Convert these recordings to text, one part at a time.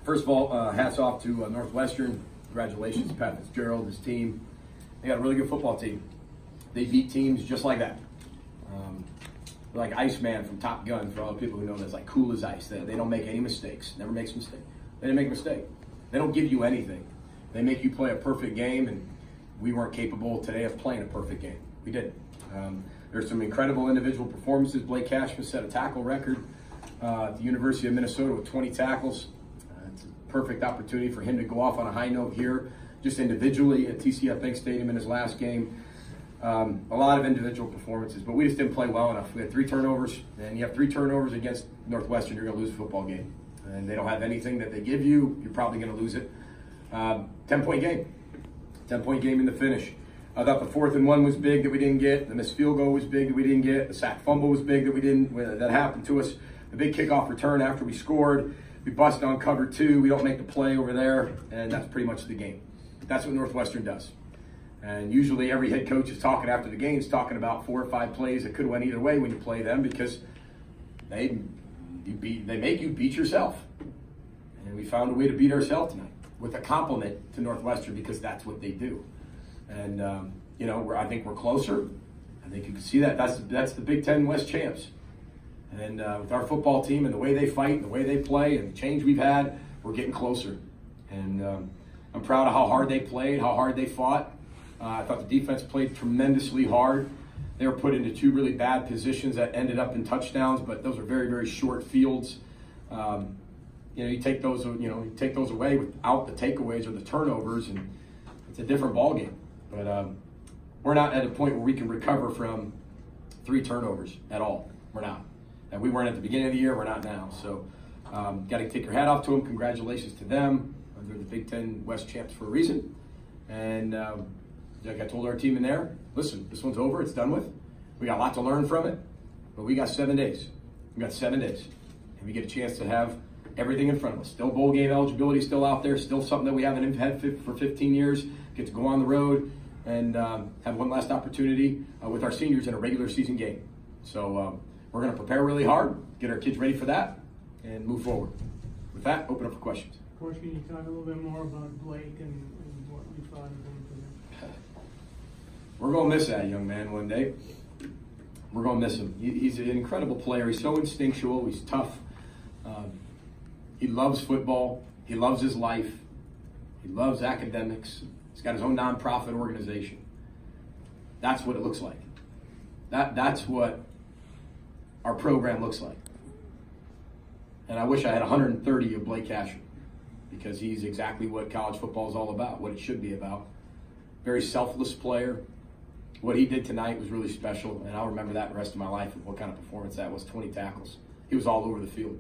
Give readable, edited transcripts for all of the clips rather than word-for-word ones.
First of all, hats off to Northwestern. Congratulations, Pat Fitzgerald, his team. They got a really good football team. They beat teams just like that. Like Iceman from Top Gun, for all the people who know that's like cool as ice. They don't make any mistakes, never makes a mistake. They didn't make a mistake. They don't give you anything. They make you play a perfect game, and we weren't capable today of playing a perfect game. We didn't. There's some incredible individual performances. Blake Cashman set a tackle record at the University of Minnesota with 20 tackles. It's a perfect opportunity for him to go off on a high note here, just individually at TCF Bank Stadium in his last game. A lot of individual performances, but we just didn't play well enough. We had 3 turnovers, and you have 3 turnovers against Northwestern, you're going to lose a football game. And they don't have anything that they give you, you're probably going to lose it. 10-point game. 10-point game in the finish. I thought the 4th and 1 was big that we didn't get. The missed field goal was big that we didn't get. The sack fumble was big that we didn't. That happened to us. The big kickoff return after we scored. We busted on cover 2. We don't make the play over there, and that's pretty much the game. That's what Northwestern does. And usually every head coach is talking after the games, talking about 4 or 5 plays that could have went either way when you play them, because they make you beat yourself. And we found a way to beat ourselves tonight with a compliment to Northwestern, because that's what they do. And I think we're closer. I think you can see that. That's the Big Ten West champs. And with our football team and the way they fight and the way they play and the change we've had, we're getting closer. And I'm proud of how hard they played, how hard they fought. I thought the defense played tremendously hard. They were put into 2 really bad positions that ended up in touchdowns, but those are very, very short fields. You take those away without the takeaways or the turnovers, and it's a different ballgame. But we're not at a point where we can recover from 3 turnovers at all. We're not. And we weren't at the beginning of the year. We're not now. So got to take your hat off to them. Congratulations to them. They're the Big Ten West champs for a reason. And like I told our team in there, listen, this one's over. It's done with. We got a lot to learn from it, but we got 7 days. We got 7 days. And we get a chance to have everything in front of us. Still bowl game eligibility still out there. Still something that we haven't had for 15 years. Get to go on the road and have one last opportunity with our seniors in a regular season game. So we're going to prepare really hard, get our kids ready for that, and move forward. With that, open up for questions. Coach, can you talk a little bit more about Blake and what you thought of him today? We're going to miss that young man one day. We're going to miss him. He's an incredible player. He's so instinctual. He's tough. He loves football. He loves his life. He loves academics. He's got his own nonprofit organization. That's what it looks like. That's what our program looks like. And I wish I had 130 of Blake Cashman, because he's exactly what college football is all about, what it should be about. Very selfless player. What he did tonight was really special, and I'll remember that the rest of my life, what kind of performance that was. 20 tackles. He was all over the field.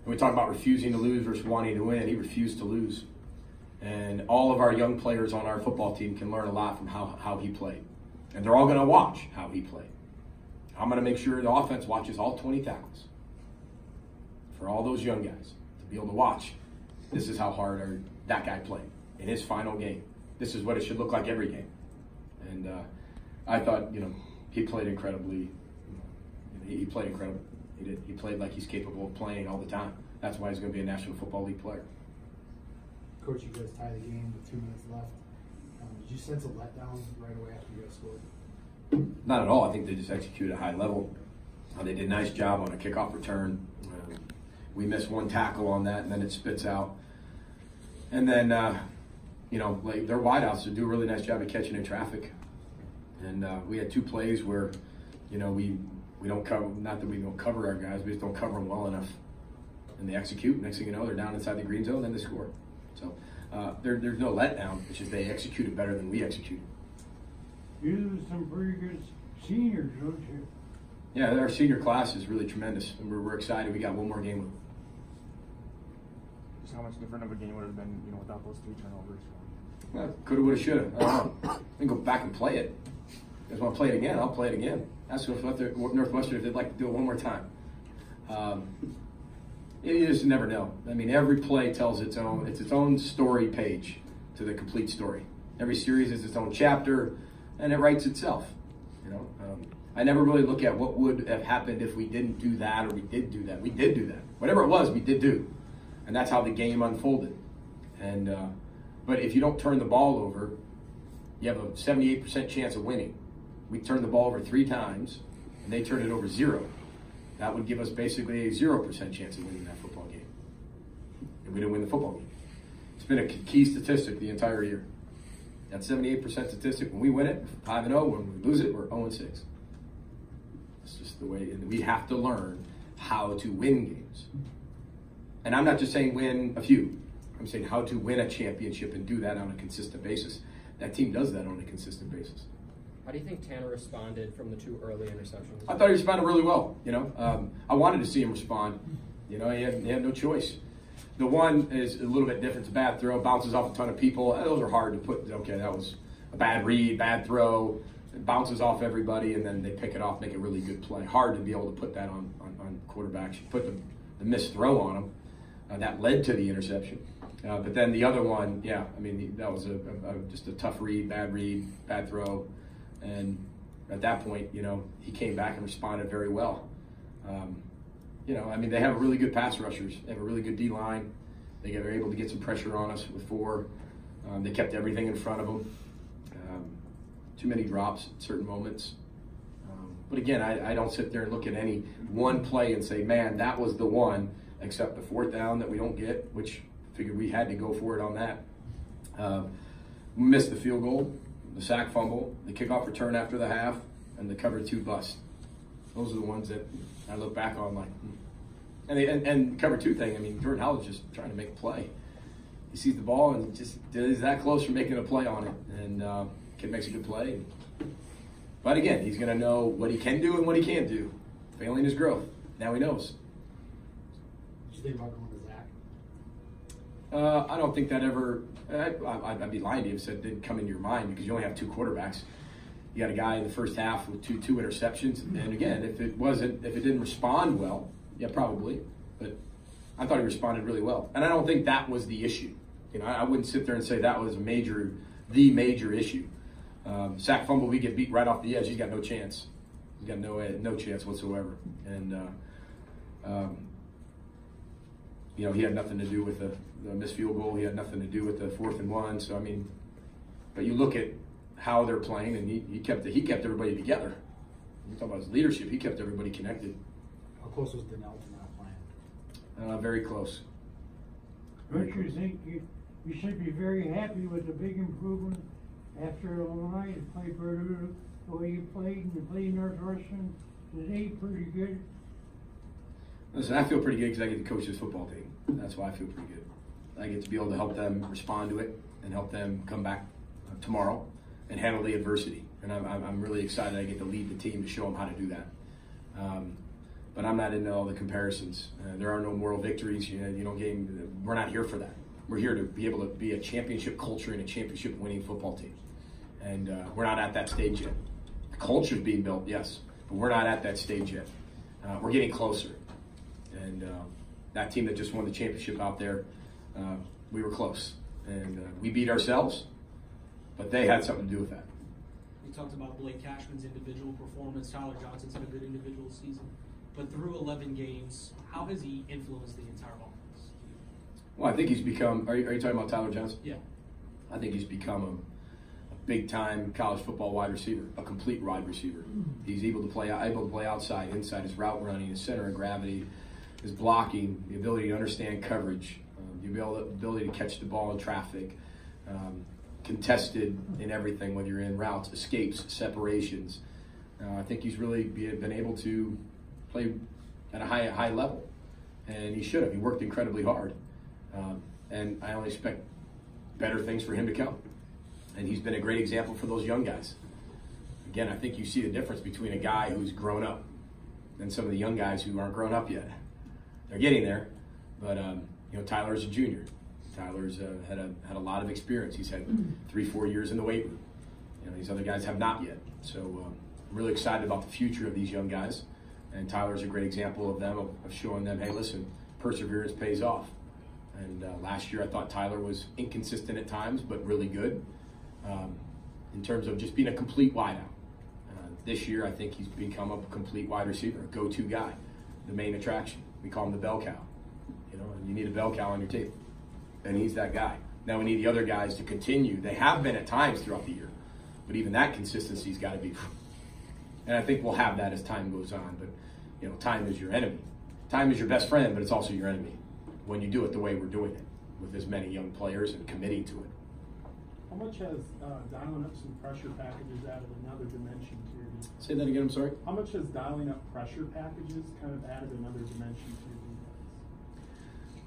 And we talk about refusing to lose versus wanting to win. He refused to lose. And all of our young players on our football team can learn a lot from how he played. And they're all going to watch how he played. I'm going to make sure the offense watches all 20 tackles. For all those young guys to be able to watch, this is how hard that guy played in his final game. This is what it should look like every game. And I thought, he played incredibly. He played incredible. He did. He played like he's capable of playing all the time. That's why he's going to be a National Football League player. Coach, you guys tied the game with 2 minutes left. Did you sense a letdown right away after you guys scored? Not at all. I think they just executed at a high level. They did a nice job on a kickoff return. We missed 1 tackle on that, and then it spits out. And then, like their wideouts do a really nice job of catching in traffic. And we had 2 plays where, we don't cover. Not that we don't cover our guys, we just don't cover them well enough. And they execute. Next thing you know, they're down inside the green zone, then they score. So there's no letdown. It's just they executed better than we executed. You lose some pretty good seniors, don't you? Yeah, our senior class is really tremendous, and we're excited. We got 1 more game with them. Just how much different of a game would have been, without those 3 turnovers? Well, coulda, woulda, shoulda. I don't know. I can go back and play it. If you guys want to play it again, I'll play it again. Ask Northwestern if they'd like to do it 1 more time. You just never know. I mean, every play tells its own story page to the complete story. Every series is its own chapter, and it writes itself. I never really look at what would have happened if we didn't do that or we did do that. We did do that. Whatever it was, we did do. And that's how the game unfolded. And but if you don't turn the ball over, you have a 78% chance of winning. We turned the ball over 3 times, and they turned it over 0. That would give us basically a 0% chance of winning that football game. And we didn't win the football game. It's been a key statistic the entire year. That 78% statistic, when we win it, 5-0. When we lose it, we're 0-6. It's just the way, and we have to learn how to win games. And I'm not just saying win a few. I'm saying how to win a championship and do that on a consistent basis. That team does that on a consistent basis. How do you think Tanner responded from the 2 early interceptions? I thought he responded really well. I wanted to see him respond. He had no choice. The one is a little bit different. It's a bad throw, bounces off a ton of people. Those are hard to put. Okay, that was a bad read, bad throw. It bounces off everybody, and then they pick it off, make a really good play. Hard to be able to put that on quarterbacks. You put the missed throw on them. That led to the interception. But then the other one, yeah, I mean, that was just a tough read, bad throw. And at that point, he came back and responded very well. I mean, they have really good pass rushers. They have a really good D-line. They were able to get some pressure on us with 4. They kept everything in front of them. Too many drops at certain moments. But again, I don't sit there and look at any one play and say, man, that was the one, except the 4th down that we don't get, which I figured we had to go for it on that. We missed the field goal, the sack fumble, the kickoff return after the half, and the cover 2 bust. Those are the ones that I look back on like, and cover 2 thing. I mean, Jordan Howell's just trying to make a play. He sees the ball and just is that close from making a play on it, and kid makes a good play. But again, he's going to know what he can do and what he can't do. Failing his growth. Now he knows. Did you think about going to Zach? I don't think that ever. I'd be lying to you if it didn't come into your mind, because you only have 2 quarterbacks. You got a guy in the first half with two interceptions, and again, if it didn't respond well, yeah, probably. But I thought he responded really well, and I don't think that was the issue. I wouldn't sit there and say that was the major issue. Sack fumble, we get beat right off the edge. He's got no chance. He's got no chance whatsoever, and he had nothing to do with the missed field goal. He had nothing to do with the 4th and 1. So I mean, but you look at how they're playing, and he kept everybody together. You talk about his leadership. He kept everybody connected. How close was Donnell to not playing? Very close. Don't you think you should be very happy with the big improvement after Illinois and play Purdue the way you played and you played Northwestern today? Pretty good. Listen, I feel pretty good because I get to coach this football team. That's why I feel pretty good. I get to be able to help them respond to it and help them come back tomorrow and handle the adversity. And I'm really excited I get to lead the team to show them how to do that. But I'm not into all the comparisons. There are no moral victories. We're not here for that. We're here to be able to be a championship culture and a championship winning football team. And we're not at that stage yet. The culture's being built, yes, but we're not at that stage yet. We're getting closer. And that team that just won the championship out there, we were close. And we beat ourselves, but they had something to do with that. You talked about Blake Cashman's individual performance. Tyler Johnson's had a good individual season. But through 11 games, how has he influenced the entire offense? Well, I think he's become, are you talking about Tyler Johnson? Yeah. I think he's become a big-time college football wide receiver, a complete wide receiver. He's able to play outside, inside, his route running, his center of gravity, his blocking, the ability to understand coverage, the ability to catch the ball in traffic, contested in everything, whether you're in routes, escapes, separations. I think he's really been able to play at a high level, and he should have. He worked incredibly hard, and I only expect better things for him to come. And he's been a great example for those young guys. Again, I think you see the difference between a guy who's grown up and some of the young guys who aren't grown up yet. They're getting there, but Tyler's a junior. Tyler's had a lot of experience. He's had 3-4 years in the weight room. These other guys have not yet. So I'm really excited about the future of these young guys. And Tyler's a great example of them, of showing them, hey, listen, perseverance pays off. And last year I thought Tyler was inconsistent at times, but really good in terms of just being a complete wideout. This year, I think he's become a complete wide receiver, a go-to guy, the main attraction. We call him the bell cow. And you need a bell cow on your team, and he's that guy. Now we need the other guys to continue. They have been at times throughout the year, but even that consistency's got to be. And I think we'll have that as time goes on. But time is your enemy. Time is your best friend, but it's also your enemy when you do it the way we're doing it, with as many young players and committing to it. How much has dialing up some pressure packages added another dimension to your defense? Say that again, I'm sorry? How much has dialing up pressure packages kind of added another dimension to your defense?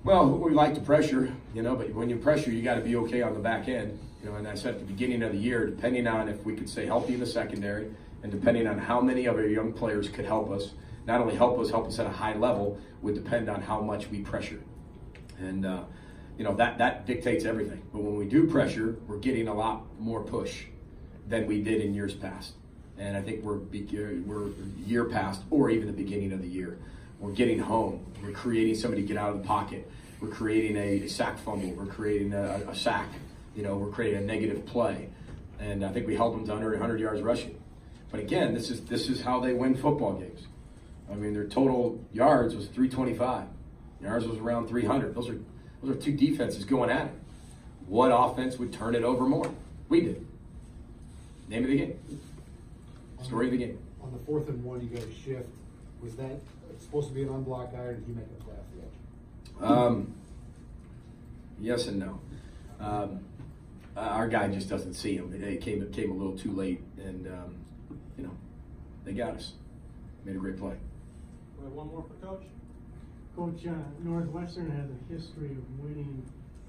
Well, we like to pressure, but when you pressure, you got to be okay on the back end. And I said at the beginning of the year, depending on if we could stay healthy in the secondary, and depending on how many of our young players could help us, not only help us at a high level, would depend on how much we pressure. And that dictates everything. But when we do pressure, we're getting a lot more push than we did in years past. And I think we're year past, or even the beginning of the year. We're getting home. We're creating somebody to get out of the pocket. We're creating a sack fumble. We're creating a sack. We're creating a negative play. And I think we held them to under 100 yards rushing. But again, this is how they win football games. I mean, their total yards was 325. Yards was around 300. Those are two defenses going at it. What offense would turn it over more? We did. Name of the game. Story of the game. On the 4th and 1, you got a shift. Was that supposed to be an unblocked guy, or did he make a play off the edge? Yes and no. Our guy just doesn't see him. It came a little too late, and they got us. Made a great play. We have one more for Coach. Coach, Northwestern has a history of winning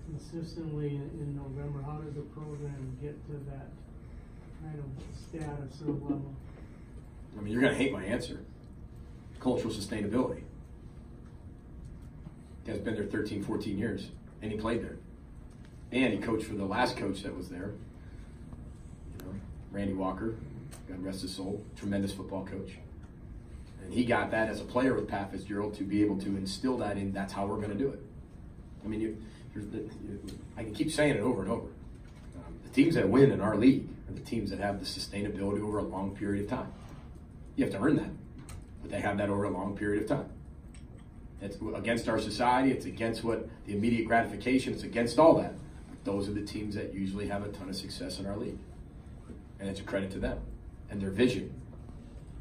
consistently in November. How does the program get to that kind of status or level? I mean, you're going to hate my answer. Cultural sustainability. Guy's been there 13, 14 years, and he played there. And he coached for the last coach that was there, Randy Walker, God rest his soul, tremendous football coach. And he got that as a player with Pat Fitzgerald to be able to instill that in. That's how we're going to do it. I mean, I can keep saying it over and over. The teams that win in our league are the teams that have the sustainability over a long period of time. You have to earn that, but they have that over a long period of time. It's against our society. It's against what the immediate gratification. It's against all that. But those are the teams that usually have a ton of success in our league, and it's a credit to them and their vision.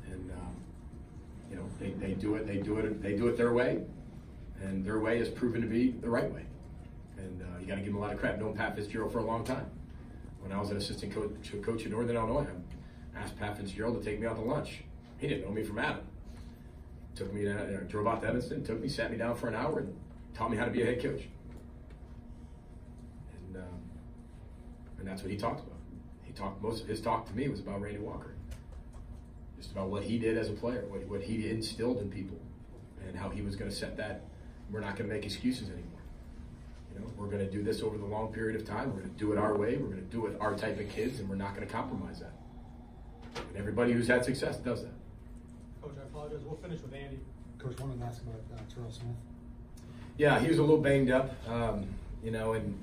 And they do it their way, and their way is proven to be the right way. And you got to give them a lot of credit. I've known Pat Fitzgerald for a long time. When I was an assistant coach in Northern Illinois, I asked Pat Fitzgerald to take me out to lunch. He didn't know me from Adam. Took me drove out to Evanston, sat me down for an hour, and taught me how to be a head coach. And that's what he talked about. Most of his talk to me was about Randy Walker, just about what he did as a player, what he instilled in people, and how he was going to set that. We're not going to make excuses anymore. We're going to do this over the long period of time. We're going to do it our way. We're going to do it with our type of kids, and we're not going to compromise that. And everybody who's had success does that. Coach, I apologize. We'll finish with Andy. Coach, I wanted to ask about Terrell Smith. Yeah, he was a little banged up, and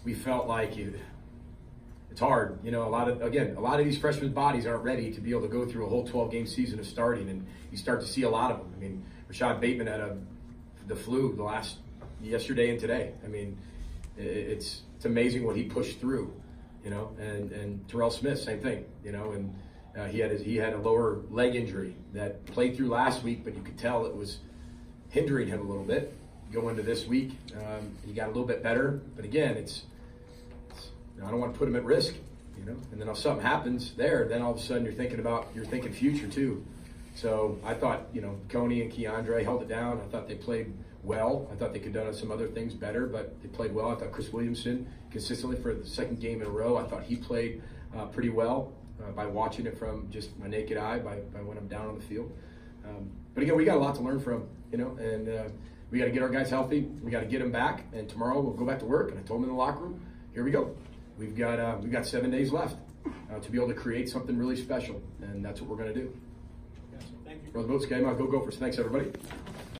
we felt like it's hard. A lot of these freshman bodies aren't ready to be able to go through a whole 12-game season of starting, and you start to see a lot of them. I mean, Rashad Bateman had the flu yesterday and today. I mean, it's amazing what he pushed through, and Terrell Smith, same thing, and he had a lower leg injury that played through last week, but you could tell it was hindering him a little bit. Go into this week, he got a little bit better, but again, I don't want to put him at risk, and then if something happens there, then all of a sudden you're thinking future too. So I thought, Coney and Keandre held it down. I thought they played well. I thought they could have done some other things better, but they played well. I thought Chris Williamson consistently for the second game in a row, I thought he played pretty well by watching it from just my naked eye, by when I'm down on the field. But again, we got a lot to learn from, and we got to get our guys healthy. We got to get them back, and tomorrow we'll go back to work. And I told them in the locker room, here we go. We've got 7 days left to be able to create something really special, and that's what we're going to do. Thank you. Brother Boats game, I'll go Gophers. Thanks, everybody.